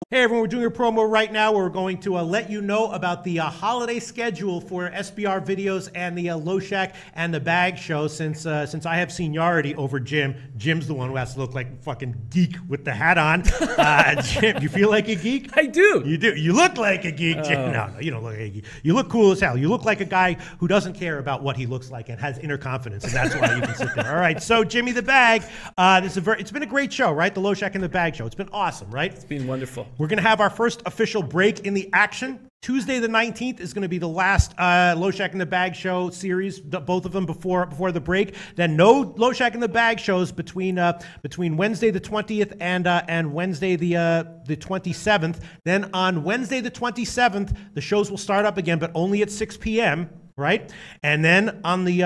Hey everyone, we're doing a promo right now where we're going to let you know about the holiday schedule for SBR videos and the Loshak and the Bag show. Since I have seniority over Jim, Jim's the one who has to look like a fucking geek with the hat on. Jim, you feel like a geek? I do. You do. You look like a geek, Jim. No, you don't look like a geek. You look cool as hell. You look like a guy who doesn't care about what he looks like and has inner confidence, and that's why you can sit there. All right, so Jimmy the Bag, it's been a great show, right? The Loshak and the Bag show. It's been awesome, right? It's been wonderful. We're going to have our first official break in the action. Tuesday the 19th is going to be the last Loshak and the Bag show series, both of them before the break. Then no Loshak and the Bag shows between Wednesday the 20th and Wednesday the 27th. Then on Wednesday the 27th, the shows will start up again, but only at 6 p.m., right? And then on the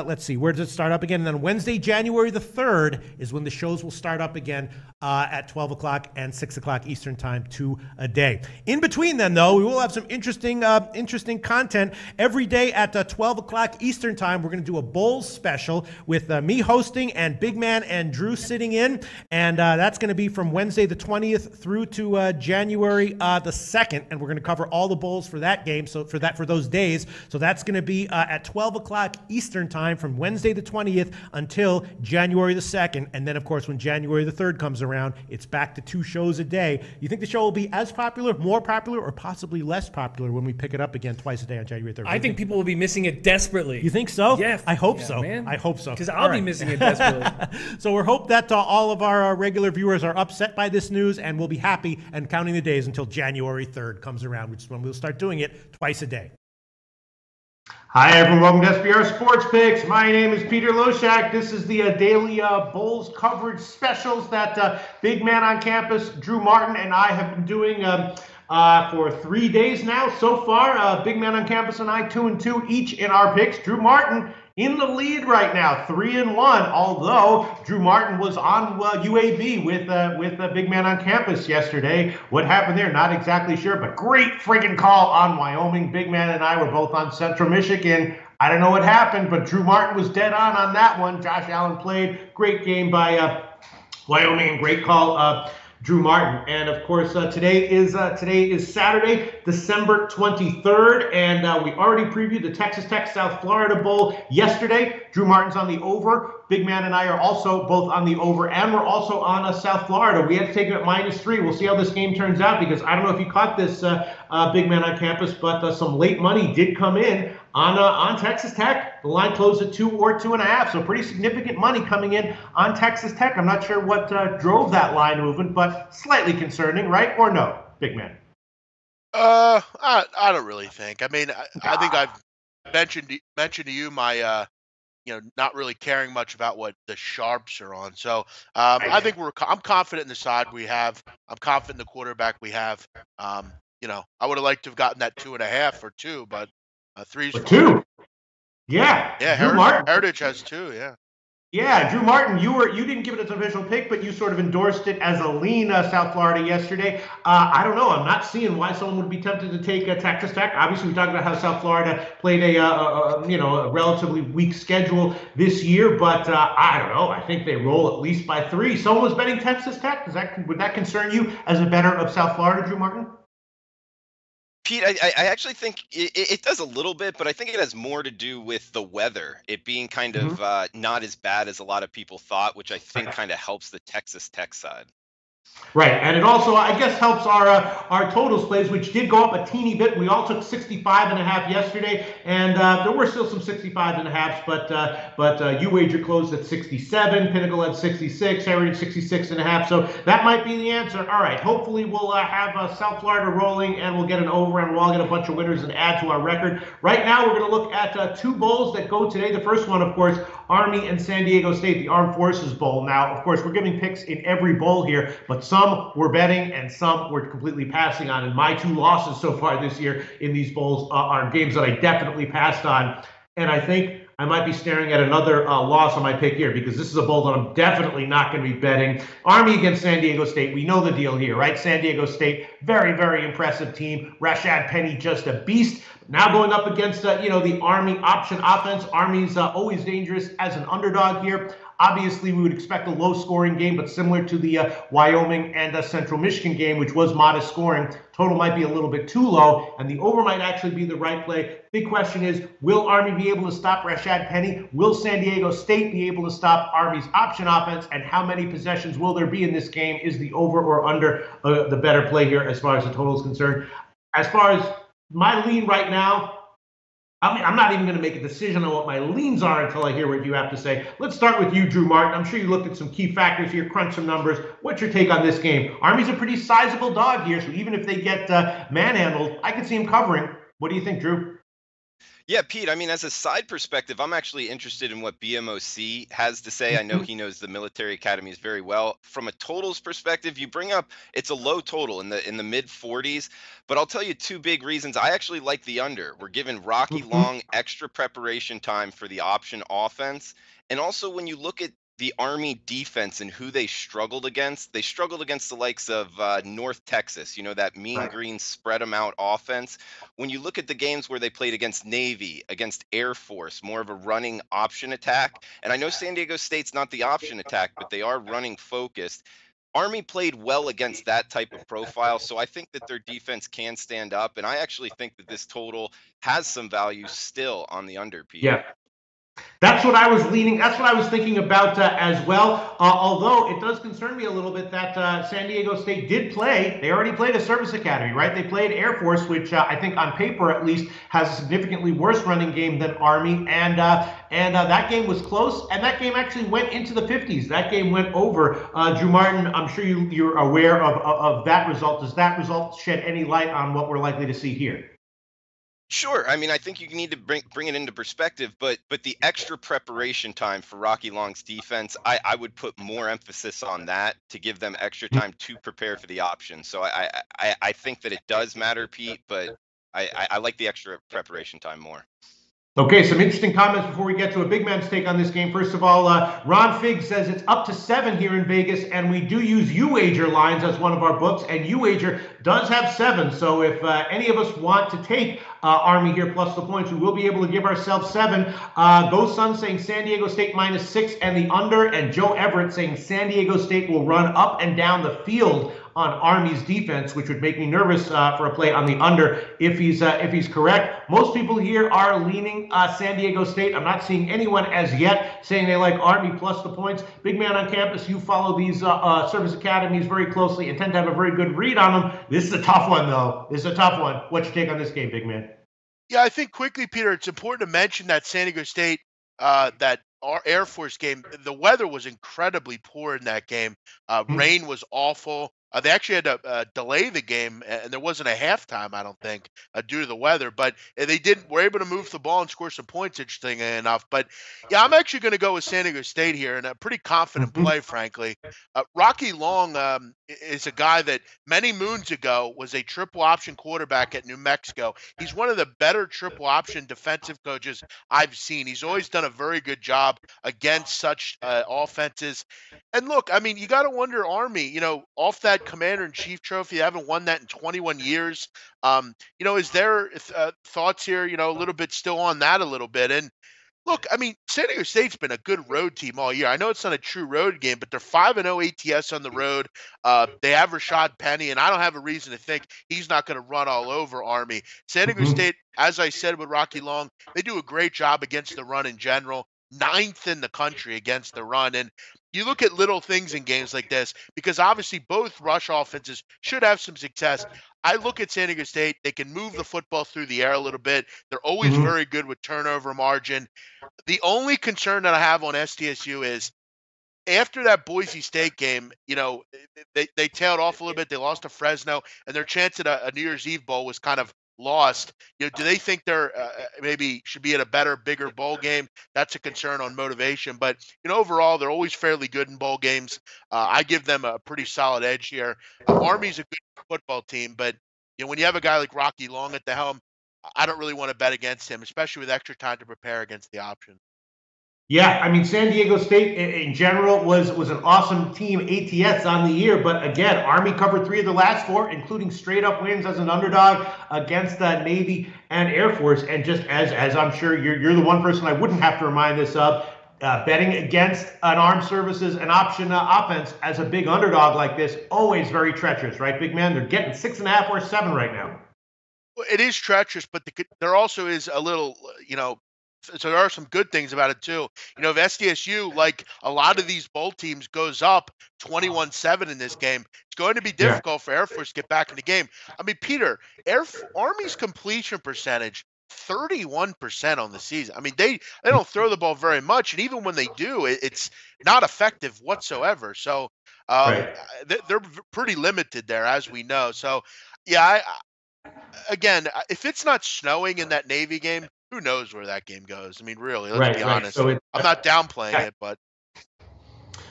let's see, where does it start up again? And then Wednesday, January the 3rd is when the shows will start up again at 12 o'clock and 6 o'clock Eastern time, 2 a day. In between then, though, we will have some interesting content every day at 12 o'clock Eastern time. We're going to do a Bowls special with me hosting and Big Man and Drew sitting in, and that's going to be from Wednesday the 20th through to January the 2nd, and we're going to cover all the Bowls for that game. So for those days. So that's going to be at 12 o'clock Eastern time from Wednesday the 20th until January the 2nd. And then, of course, when January the 3rd comes around, it's back to 2 shows a day. You think the show will be as popular, more popular, or possibly less popular when we pick it up again twice a day on January 3rd? I think people will be missing it desperately. You think so? Yeah. I hope so. Man. I hope so. Because I'll be missing it desperately. So we hope that all of our regular viewers are upset by this news, and we'll be happy and counting the days until January 3rd comes around, which is when we'll start doing it twice a day. Hi everyone, welcome to SBR Sports Picks. My name is Peter Loshak. This is the daily Bulls coverage specials that Big Man on Campus, Drew Martin, and I have been doing for 3 days now so far. Big Man on Campus and I 2-2 each in our picks. Drew Martin in the lead right now, 3-1. Although Drew Martin was on UAB with Big Man on Campus yesterday. What happened there? Not exactly sure, but great friggin' call on Wyoming. Big Man and I were both on Central Michigan. I don't know what happened, but Drew Martin was dead on that one. Josh Allen played. Great game by Wyoming and great call Drew Martin. And of course, today is Saturday, December 23rd, and we already previewed the Texas Tech South Florida Bowl yesterday. Drew Martin's on the over. Big Man and I are also both on the over, and we're also on South Florida. We had to take it at -3. We'll see how this game turns out, because I don't know if you caught this, Big Man on Campus, but some late money did come in on Texas Tech. The line closed at 2 or 2.5, so pretty significant money coming in on Texas Tech. I'm not sure what drove that line movement, but slightly concerning, right? Or no, Big Man? I don't really think. I mean, I think I've mentioned to you my not really caring much about what the sharps are on. So I think I'm confident in the side we have. I'm confident in the quarterback we have. I would have liked to have gotten that 2.5 or 2, but 3's 2. Yeah. Yeah, Heritage has 2, yeah. Yeah, Drew Martin, you didn't give it as an official pick, but you sort of endorsed it as a lean South Florida yesterday. I don't know. I'm not seeing why someone would be tempted to take Texas Tech. Obviously, we talked about how South Florida played a relatively weak schedule this year, but I don't know. I think they roll at least by 3. Someone was betting Texas Tech. Would that concern you as a bettor of South Florida, Drew Martin? Pete, I actually think it does a little bit, but I think it has more to do with the weather, it being kind of not as bad as a lot of people thought, which I think kind of helps the Texas Tech side. Right, and it also, I guess, helps our totals plays, which did go up a teeny bit. We all took 65.5 yesterday, and there were still some 65.5s, but you wager closed at 67, Pinnacle at 66, Heritage 66.5. So that might be the answer. All right, hopefully we'll have South Florida rolling, and we'll get an over, and we'll all get a bunch of winners and add to our record. Right now, we're going to look at 2 bowls that go today. The first one, of course, Army and San Diego State, the Armed Forces Bowl. Now, of course, we're giving picks in every bowl here, but some we're betting and some we're completely passing on. And my 2 losses so far this year in these bowls are games that I definitely passed on. And I think I might be staring at another loss on my pick here, because this is a bowl that I'm definitely not going to be betting. Army against San Diego State. We know the deal here, right? San Diego State, very, very impressive team. Rashad Penny, just a beast. Now going up against, the Army option offense. Army's always dangerous as an underdog here. Obviously, we would expect a low-scoring game, but similar to the Wyoming and Central Michigan game, which was modest scoring, total might be a little bit too low, and the over might actually be the right play. Big question is, will Army be able to stop Rashad Penny? Will San Diego State be able to stop Army's option offense? And how many possessions will there be in this game? Is the over or under the better play here as far as the total is concerned? As far as my lean right now, I'm not even going to make a decision on what my leans are until I hear what you have to say. Let's start with you, Drew Martin. I'm sure you looked at some key factors here, crunched some numbers. What's your take on this game? Army's a pretty sizable dog here, so even if they get manhandled, I could see him covering. What do you think, Drew? Yeah, Pete, I mean, as a side perspective, I'm actually interested in what BMOC has to say. I know he knows the military academies very well. From a totals perspective, you bring up it's a low total in the mid 40s, but I'll tell you two big reasons. I actually like the under. We're giving Rocky Long extra preparation time for the option offense. And also when you look at the Army defense and who they struggled against the likes of North Texas, that mean green spread them out offense. When you look at the games where they played against Navy, against Air Force, more of a running option attack. And I know San Diego State's not the option attack, but they are running focused. Army played well against that type of profile, so I think that their defense can stand up. And I actually think that this total has some value still on the under, Pete. Yeah. That's what I was leaning. That's what I was thinking about as well. Although it does concern me a little bit that San Diego State did play. They already played a service academy, right? They played Air Force, which I think on paper at least has a significantly worse running game than Army. And that game was close. And that game actually went into the 50s. That game went over. Drew Martin, I'm sure you're aware of that result. Does that result shed any light on what we're likely to see here? Sure. I mean, I think you need to bring it into perspective, but the extra preparation time for Rocky Long's defense, I would put more emphasis on that to give them extra time to prepare for the option. So I think that it does matter, Pete, but I like the extra preparation time more. Okay, some interesting comments before we get to a big man's take on this game. First of all, Ron Figg says it's up to 7 here in Vegas, and we do use UWager lines as one of our books, and UWager does have 7. So if any of us want to take Army here plus the points, we will be able to give ourselves 7. Go Sun saying San Diego State -6 and the under, and Joe Everett saying San Diego State will run up and down the field on Army's defense, which would make me nervous for a play on the under if he's correct. Most people here are leaning San Diego State. I'm not seeing anyone as yet saying they like Army plus the points. Big man on campus, you follow these service academies very closely and tend to have a very good read on them. This is a tough one, though. This is a tough one. What's your take on this game, big man? Yeah, I think quickly, Peter, it's important to mention that San Diego State, that our Air Force game, the weather was incredibly poor in that game. Rain was awful. They actually had to delay the game, and there wasn't a halftime, I don't think, due to the weather. But they were able to move the ball and score some points, interestingly enough. But, yeah, I'm actually going to go with San Diego State here, and a pretty confident play, frankly. Rocky Long is a guy that many moons ago was a triple option quarterback at New Mexico. He's one of the better triple option defensive coaches I've seen. He's always done a very good job against such offenses. And look, I mean, you got to wonder, Army, off that Commander-in-Chief trophy, they haven't won that in 21 years. Is there thoughts here, a little bit still on that a little bit? And look, I mean, San Diego State's been a good road team all year. I know it's not a true road game, but they're 5-0 ATS on the road. They have Rashad Penny, and I don't have a reason to think he's not going to run all over Army. San Diego State, as I said with Rocky Long, they do a great job against the run in general. 9th in the country against the run. And you look at little things in games like this, because obviously both rush offenses should have some success. I look at San Diego State. They can move the football through the air a little bit. They're always very good with turnover margin. The only concern that I have on SDSU is after that Boise State game, they tailed off a little bit. They lost to Fresno, and their chance at a New Year's Eve bowl was kind of lost. Do they think they're maybe should be at a better, bigger bowl game? That's a concern on motivation. But overall, they're always fairly good in bowl games. I give them a pretty solid edge here. Army's a good football team, but when you have a guy like Rocky Long at the helm, I don't really want to bet against him, especially with extra time to prepare against the option. Yeah, I mean, San Diego State in general was an awesome team ATS on the year. But again, Army covered 3 of the last 4, including straight up wins as an underdog against Navy and Air Force. And just as I'm sure you're the one person I wouldn't have to remind this of, betting against an armed services and option offense as a big underdog like this, always very treacherous, right, big man? They're getting 6.5 or 7 right now. Well, it is treacherous, but there also is a little, so there are some good things about it too. If SDSU, like a lot of these bowl teams, goes up 21-7 in this game, it's going to be difficult for Air Force to get back in the game. I mean, Peter, Army's completion percentage, 31% on the season. I mean, they don't throw the ball very much, and even when they do, it's not effective whatsoever. So they're pretty limited there, as we know. So, yeah, again, if it's not snowing in that Navy game, who knows where that game goes? I mean, really, let's be honest. So I'm not downplaying it, but.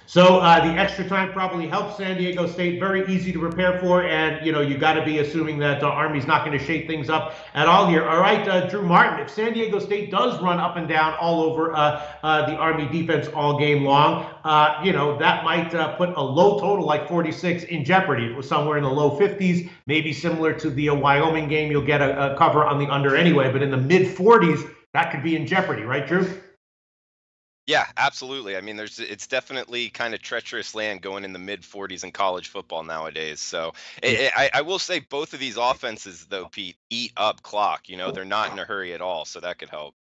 So the extra time probably helps San Diego State. Very easy to prepare for, and you got to be assuming that Army's not going to shake things up at all here. All right, Drew Martin, if San Diego State does run up and down all over the Army defense all game long, that might put a low total like 46 in jeopardy. If it was somewhere in the low 50s, maybe similar to the Wyoming game, you'll get a cover on the under anyway. But in the mid 40s, that could be in jeopardy, right, Drew? Yeah, absolutely. I mean, it's definitely kind of treacherous land going in the mid 40s in college football nowadays. So I will say both of these offenses, though, Pete, eat up clock. They're not in a hurry at all, so that could help.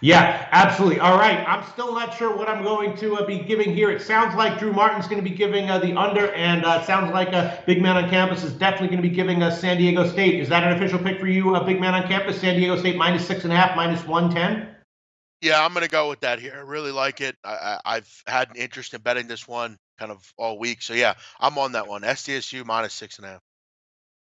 Yeah, absolutely. All right. I'm still not sure what I'm going to be giving here. It sounds like Drew Martin's going to be giving the under, and it sounds like Big Man on Campus is definitely going to be giving San Diego State. Is that an official pick for you, Big Man on Campus? San Diego State minus 6.5, minus 110? Yeah, I'm going to go with that here. I really like it. I've had an interest in betting this one kind of all week. So, yeah, I'm on that one. SDSU minus 6.5.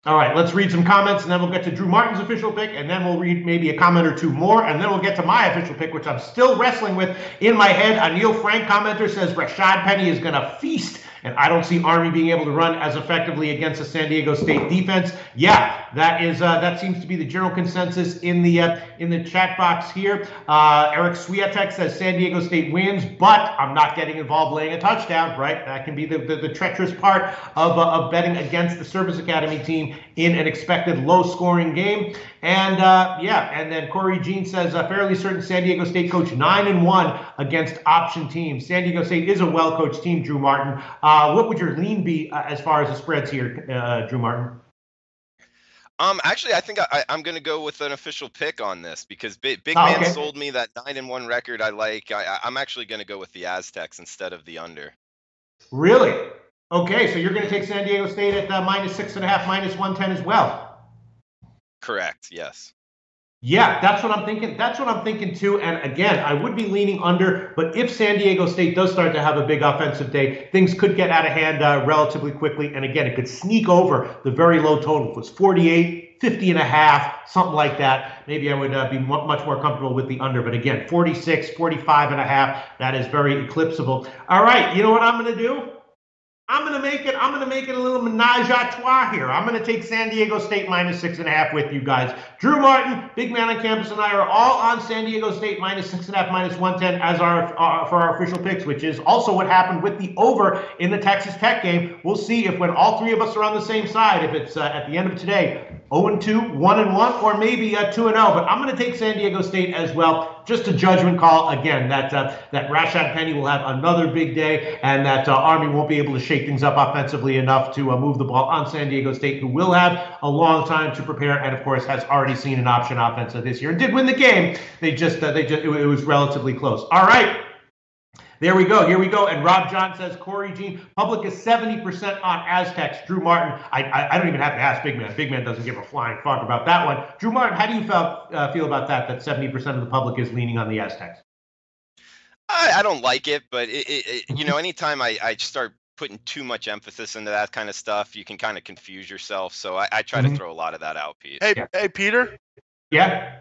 All right, let's read some comments, and then we'll get to Drew Martin's official pick, and then we'll read maybe a comment or two more, and then we'll get to my official pick, which I'm still wrestling with in my head. A Neil Frank commenter says Rashad Penny is going to feast, and I don't see Army being able to run as effectively against the San Diego State defense. Yeah, that seems to be the general consensus in the chat box here. Eric Swiatek says San Diego State wins, but I'm not getting involved laying a touchdown. Right, that can be the treacherous part of betting against the Service Academy team in an expected low-scoring game. And and then Corey Jean says fairly certain San Diego State coach 9-1 against option teams. San Diego State is a well-coached team, Drew Martin. What would your lean be as far as the spreads here, Drew Martin? Actually, I think I'm going to go with an official pick on this because Big Man sold me that 9-1 record I like. I'm actually going to go with the Aztecs instead of the under. Really? Okay, so you're going to take San Diego State at minus 6.5, minus 110 as well. Correct. Yes. Yeah, that's what I'm thinking. That's what I'm thinking too. And again, I would be leaning under, but if San Diego State does start to have a big offensive day, things could get out of hand relatively quickly. And again, it could sneak over the very low total. If it was 48, 50.5, something like that, maybe I would be much more comfortable with the under. But again, 46, 45.5, that is very eclipsable. All right, you know what I'm going to do? I'm gonna make it a little menage a trois here. I'm gonna take San Diego State minus 6.5 with you guys. Drew Martin, Big Man on Campus, and I are all on San Diego State minus 6.5, minus 110 as for our official picks, which is also what happened with the over in the Texas Tech game. We'll see if when all three of us are on the same side, if it's at the end of today, 0-2, 1-1, or maybe 2-0. But I'm going to take San Diego State as well. Just a judgment call. Again, that Rashad Penny will have another big day, and that Army won't be able to shake things up offensively enough to move the ball on San Diego State, who will have a long time to prepare, and of course has already seen an option offense this year and did win the game. It was relatively close. All right. There we go. Here we go. And Rob John says, Corey Jean, public is 70% on Aztecs. Drew Martin, I don't even have to ask Big Man. Big Man doesn't give a flying fuck about that one. Drew Martin, how do you feel about that 70% of the public is leaning on the Aztecs? I don't like it, but anytime I start putting too much emphasis into that kind of stuff, you can kind of confuse yourself. So I try to throw a lot of that out, Pete. Hey, Peter? Yeah?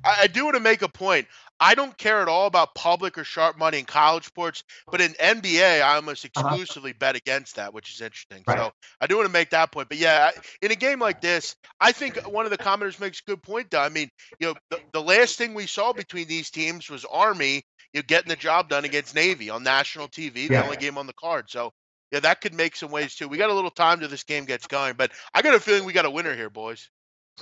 I do want to make a point. I don't care at all about public or sharp money in college sports, but in NBA, I almost exclusively bet against that, which is interesting. Right. So I do want to make that point. But yeah, in a game like this, I think one of the commenters makes a good point, though. I mean, the last thing we saw between these teams was Army, getting the job done against Navy on national TV, the only game on the card. So yeah, that could make some waves too. We got a little time till this game gets going, but I got a feeling we got a winner here, boys.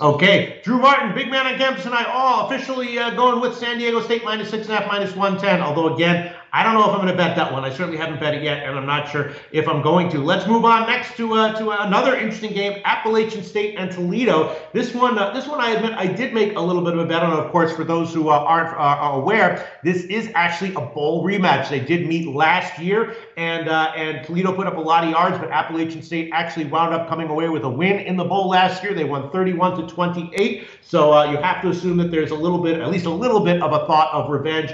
Okay, Drew Martin, big man on campus, and I all officially going with San Diego State -6.5, -110. Although, again, I don't know if I'm going to bet that one. I certainly haven't bet it yet, and I'm not sure if I'm going to. Let's move on next to another interesting game: Appalachian State and Toledo. This one, I admit, I did make a little bit of a bet on. Of course, for those who aren't aware, this is actually a bowl rematch. They did meet last year, and Toledo put up a lot of yards, but Appalachian State actually wound up coming away with a win in the bowl last year. They won 31-28. So you have to assume that there's at least a little bit of a thought of revenge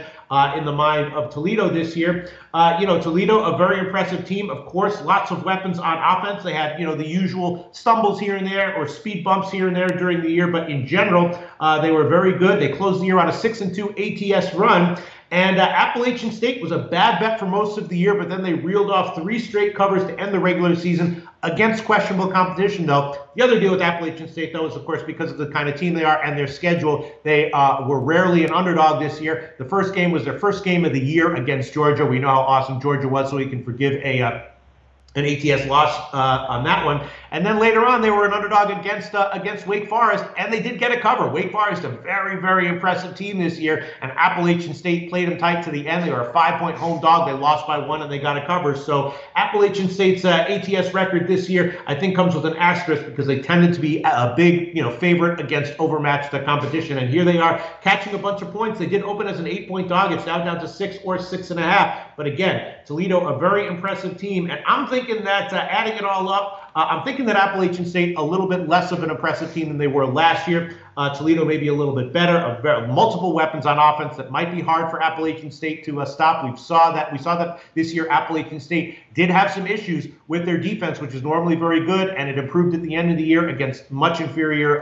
in the mind of Toledo this year. Toledo, a very impressive team. Of course, lots of weapons on offense. They had, the usual stumbles here and there or speed bumps here and there during the year, but in general, they were very good. They closed the year on a 6-2 ATS run. And Appalachian State was a bad bet for most of the year, but then they reeled off 3 straight covers to end the regular season against questionable competition, though. The other deal with Appalachian State, though, is, of course, because of the kind of team they are and their schedule, they were rarely an underdog this year. The first game was their first game of the year against Georgia. We know how awesome Georgia was, so we can forgive an ATS loss on that one. And then later on, they were an underdog against Wake Forest, and they did get a cover. Wake Forest, a very, very impressive team this year, and Appalachian State played them tight to the end. They were a 5-point home dog. They lost by 1, and they got a cover. So Appalachian State's ATS record this year, I think, comes with an asterisk because they tended to be a big, favorite against overmatched competition. And here they are catching a bunch of points. They did open as an 8-point dog. It's now down to 6 or 6.5. But again, Toledo, a very impressive team. And I'm thinking that adding it all up, I'm thinking that Appalachian State a little bit less of an impressive team than they were last year. Toledo maybe a little bit better. Multiple weapons on offense that might be hard for Appalachian State to stop. We saw that this year Appalachian State did have some issues with their defense, which is normally very good, and it improved at the end of the year against much inferior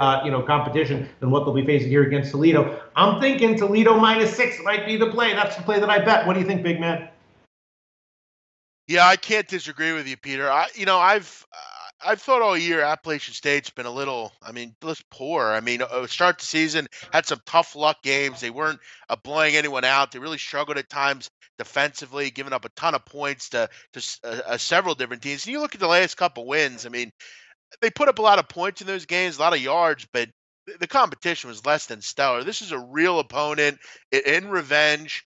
competition than what they'll be facing here against Toledo. I'm thinking Toledo -6 might be the play. That's the play that I bet. What do you think, big man? Yeah, I can't disagree with you, Peter. I've thought all year Appalachian State's been a little, less poor. Start the season, had some tough luck games. They weren't blowing anyone out. They really struggled at times defensively, giving up a ton of points to several different teams. And you look at the last couple wins, they put up a lot of points in those games, a lot of yards, but the competition was less than stellar. This is a real opponent in revenge.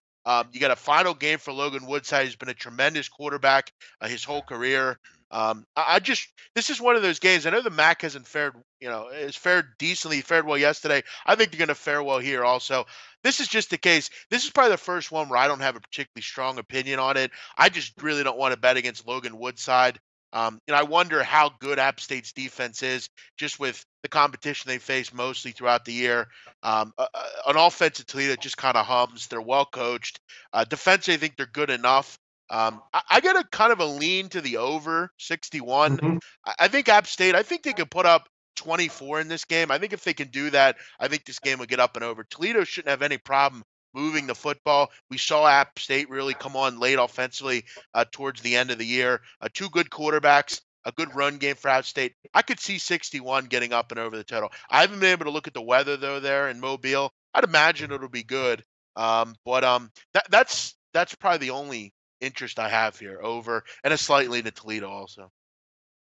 You got a final game for Logan Woodside, who's been a tremendous quarterback his whole career. This is one of those games. I know the MAC hasn't fared decently, fared well yesterday. I think they're going to fare well here also. This is just the case. This is probably the first one where I don't have a particularly strong opinion on it. I just really don't want to bet against Logan Woodside. I wonder how good App State's defense is just with the competition they face mostly throughout the year. On offense, Toledo just kind of hums. They're well coached. Defense, I think they're good enough. I get a kind of a lean to the over 61. Mm-hmm. I think App State, I think they could put up 24 in this game. I think if they can do that, I think this game will get up and over. Toledo shouldn't have any problem moving the football. We saw App State really come on late offensively towards the end of the year. 2 good quarterbacks, a good run game for App State. I could see 61 getting up and over the total. I haven't been able to look at the weather, though, there in Mobile. I'd imagine it'll be good. That's probably the only interest I have here, over, and a slight lean to Toledo also.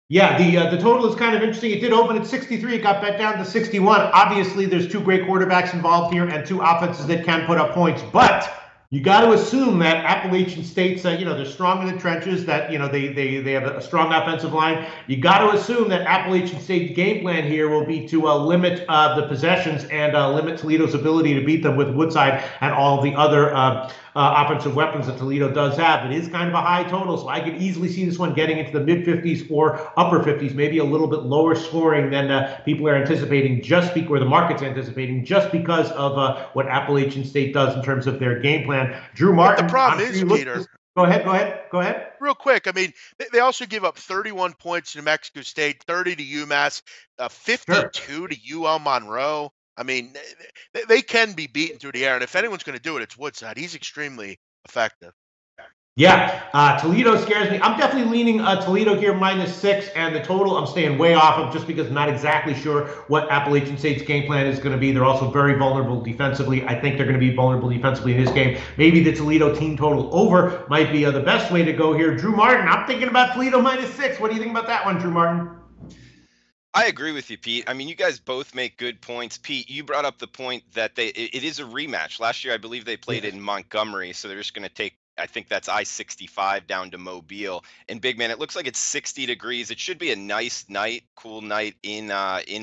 Yeah, the total is kind of interesting. It did open at 63. It got bet down to 61. Obviously, there's 2 great quarterbacks involved here and 2 offenses that can put up points. But you got to assume that Appalachian State's, they're strong in the trenches, that, they have a strong offensive line. You got to assume that Appalachian State's game plan here will be to limit the possessions and limit Toledo's ability to beat them with Woodside and all the other offensive weapons that Toledo does have. It is kind of a high total, so I could easily see this one getting into the mid-50s or upper 50s, maybe a little bit lower scoring than people are anticipating, or the market's anticipating, just because of what Appalachian State does in terms of their game plan. Drew Martin. But the problem is, Peter. Go ahead. Real quick, they also give up 31 points to New Mexico State, 30 to UMass, 52 to UL Monroe. They can be beaten through the air, and if anyone's going to do it, it's Woodside. He's extremely effective. Yeah, Toledo scares me. I'm definitely leaning Toledo here -6, and the total I'm staying way off of just because I'm not exactly sure what Appalachian State's game plan is going to be. They're also very vulnerable defensively. I think they're going to be vulnerable defensively in this game. Maybe the Toledo team total over might be the best way to go here. Drew Martin, I'm thinking about Toledo -6. What do you think about that one, Drew Martin? I agree with you, Pete. I mean, you guys both make good points. Pete, you brought up the point that it is a rematch. Last year, I believe they played in Montgomery, so they're just going to take, I think that's I-65 down to Mobile. And big man, it looks like it's 60 degrees. It should be a nice night, cool night in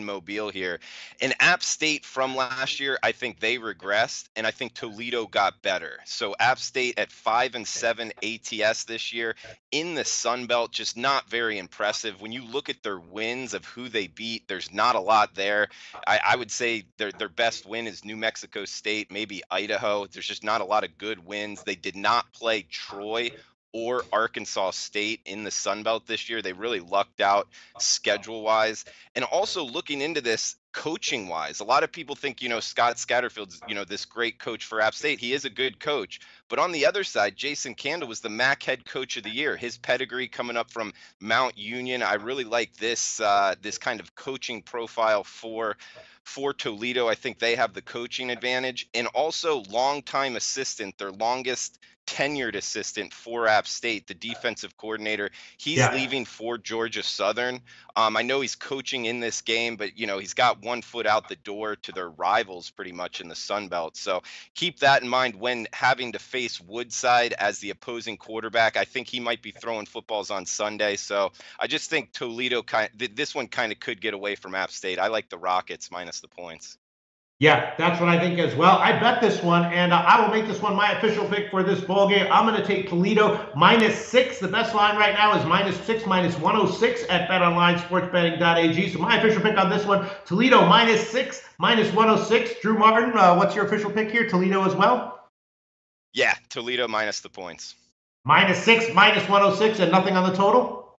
Mobile here. And App State from last year, I think they regressed, and I think Toledo got better. So App State at 5-7 ATS this year in the Sun Belt, just not very impressive. When you look at their wins of who they beat, there's not a lot there. I would say their best win is New Mexico State, maybe Idaho. There's just not a lot of good wins. They did not play Troy or Arkansas State in the Sun Belt this year. They really lucked out schedule-wise. And also looking into this coaching-wise, a lot of people think, Scott Scatterfield's, this great coach for App State. He is a good coach. But on the other side, Jason Candle was the MAC head coach of the year. His pedigree coming up from Mount Union. I really like this kind of coaching profile for Toledo. I think they have the coaching advantage. And also longtime assistant, their longest tenured assistant for App State, the defensive coordinator. He's leaving for Georgia Southern. I know he's coaching in this game, but he's got one foot out the door to their rivals pretty much in the Sun Belt. So keep that in mind when having to face Woodside as the opposing quarterback. I think he might be throwing footballs on Sunday. So I just think Toledo this one kind of could get away from App State. I like the Rockets minus the points. Yeah, that's what I think as well. I bet this one, and I will make this one my official pick for this bowl game. I'm going to take Toledo -6. The best line right now is -6, -106 at betonline sportsbetting.ag. So my official pick on this one, Toledo -6, -106. Drew Martin, what's your official pick here? Toledo as well? Yeah, Toledo minus the points. -6, -106, and nothing on the total?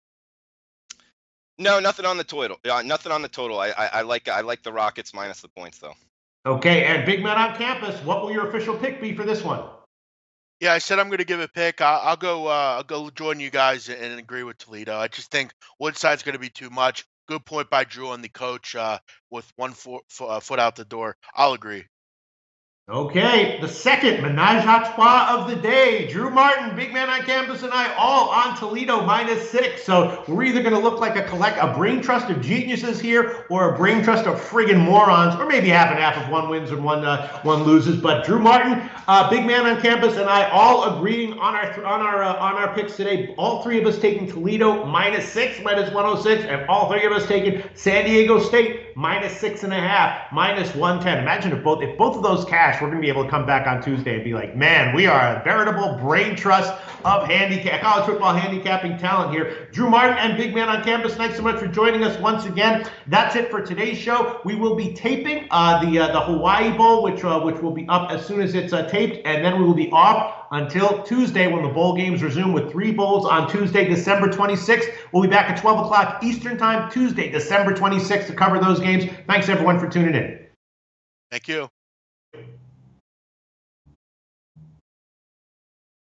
No, nothing on the total. Nothing on the total. I like the Rockets minus the points though. Okay, and Big Man on Campus, what will your official pick be for this one? Yeah, I said I'm going to give a pick. I'll go join you guys and agree with Toledo. I just think Woodside's going to be too much. Good point by Drew on the coach with one foot out the door. I'll agree. Okay, the second menage a trois of the day. Drew Martin, Big Man on Campus, and I all on Toledo -6. So we're either going to look like a brain trust of geniuses here or a brain trust of friggin' morons, or maybe half and half if one wins and one loses. But Drew Martin, Big Man on Campus, and I all agreeing on our picks today. All three of us taking Toledo -6, -106, and all three of us taking San Diego State -6.5, -110. Imagine if both of those cash, we're going to be able to come back on Tuesday and be like, man, we are a veritable brain trust of college football handicapping talent here. Drew Martin and Big Man on Campus, thanks so much for joining us once again. That's it for today's show. We will be taping the Hawaii Bowl, which will be up as soon as it's taped, and then we will be off until Tuesday when the bowl games resume with 3 bowls on Tuesday, December 26th. We'll be back at 12 o'clock Eastern Time, Tuesday, December 26th to cover those games. Thanks, everyone, for tuning in. Thank you.